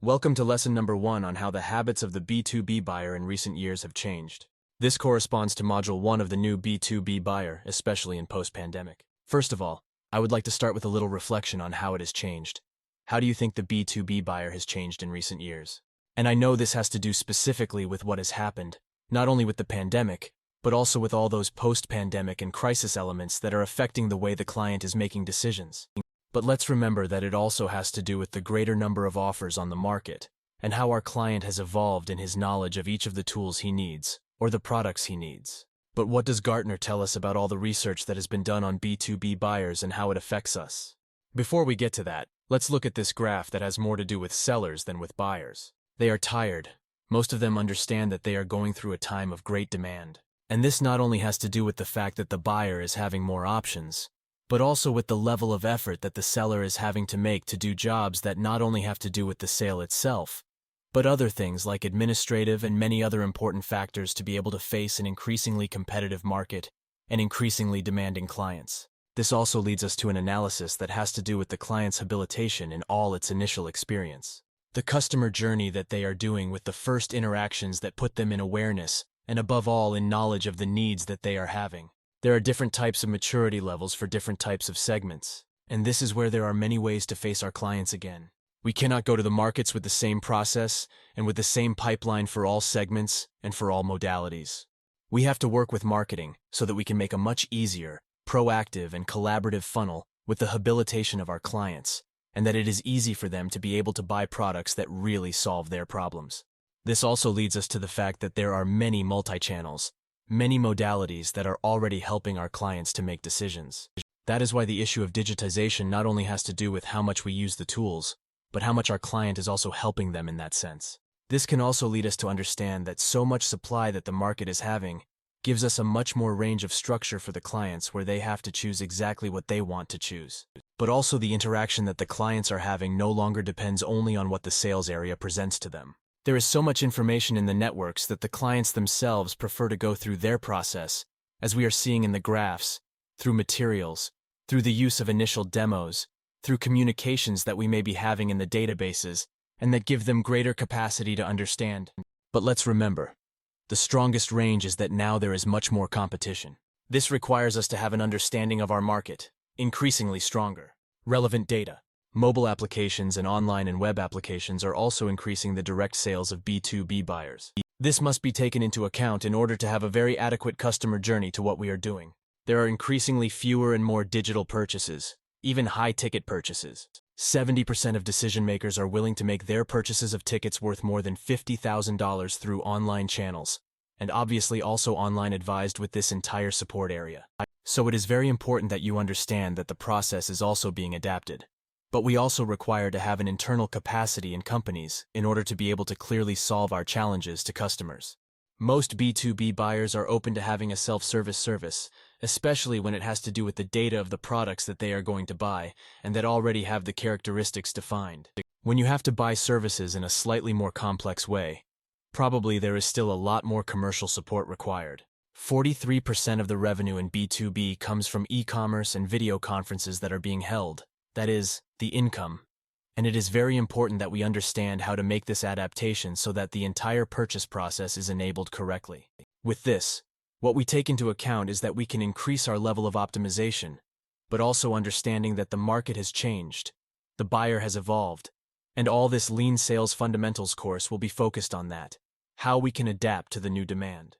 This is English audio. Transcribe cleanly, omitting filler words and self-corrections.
Welcome to lesson number 1 on how the habits of the B2B buyer in recent years have changed. This corresponds to module 1 of the new B2B buyer, especially in post-pandemic. First of all, I would like to start with a little reflection on how it has changed. How do you think the B2B buyer has changed in recent years? And I know this has to do specifically with what has happened, not only with the pandemic, but also with all those post-pandemic and crisis elements that are affecting the way the client is making decisions. But let's remember that it also has to do with the greater number of offers on the market, and how our client has evolved in his knowledge of each of the tools he needs, or the products he needs. But what does Gartner tell us about all the research that has been done on B2B buyers and how it affects us? Before we get to that, let's look at this graph that has more to do with sellers than with buyers. They are tired. Most of them understand that they are going through a time of great demand. And this not only has to do with the fact that the buyer is having more options, but also with the level of effort that the seller is having to make to do jobs that not only have to do with the sale itself, but other things like administrative and many other important factors to be able to face an increasingly competitive market and increasingly demanding clients. This also leads us to an analysis that has to do with the client's habilitation in all its initial experience. The customer journey that they are doing with the first interactions that put them in awareness and above all in knowledge of the needs that they are having. There are different types of maturity levels for different types of segments, and this is where there are many ways to face our clients again. We cannot go to the markets with the same process and with the same pipeline for all segments and for all modalities. We have to work with marketing so that we can make a much easier, proactive, and collaborative funnel with the habilitation of our clients, and that it is easy for them to be able to buy products that really solve their problems. This also leads us to the fact that there are many multi-channels, many modalities that are already helping our clients to make decisions. That is why the issue of digitization not only has to do with how much we use the tools, but how much our client is also helping them in that sense. This can also lead us to understand that so much supply that the market is having gives us a much more range of structure for the clients where they have to choose exactly what they want to choose. But also the interaction that the clients are having no longer depends only on what the sales area presents to them. There is so much information in the networks that the clients themselves prefer to go through their process, as we are seeing in the graphs, through materials, through the use of initial demos, through communications that we may be having in the databases, and that give them greater capacity to understand. But let's remember, the strongest range is that now there is much more competition. This requires us to have an understanding of our market, increasingly stronger. Relevant data. Mobile applications and online and web applications are also increasing the direct sales of B2B buyers. This must be taken into account in order to have a very adequate customer journey to what we are doing. There are increasingly fewer and more digital purchases, even high-ticket purchases. 70% of decision makers are willing to make their purchases of tickets worth more than $50,000 through online channels, and obviously also online advised with this entire support area. So it is very important that you understand that the process is also being adapted. But we also require to have an internal capacity in companies in order to be able to clearly solve our challenges to customers. Most B2B buyers are open to having a self-service service, especially when it has to do with the data of the products that they are going to buy and that already have the characteristics defined. When you have to buy services in a slightly more complex way, probably there is still a lot more commercial support required. 43% of the revenue in B2B comes from e-commerce and video conferences that are being held. That is, the income. And it is very important that we understand how to make this adaptation so that the entire purchase process is enabled correctly. With this, what we take into account is that we can increase our level of optimization, but also understanding that the market has changed, the buyer has evolved, and all this Lean Sales Fundamentals course will be focused on that, how we can adapt to the new demand.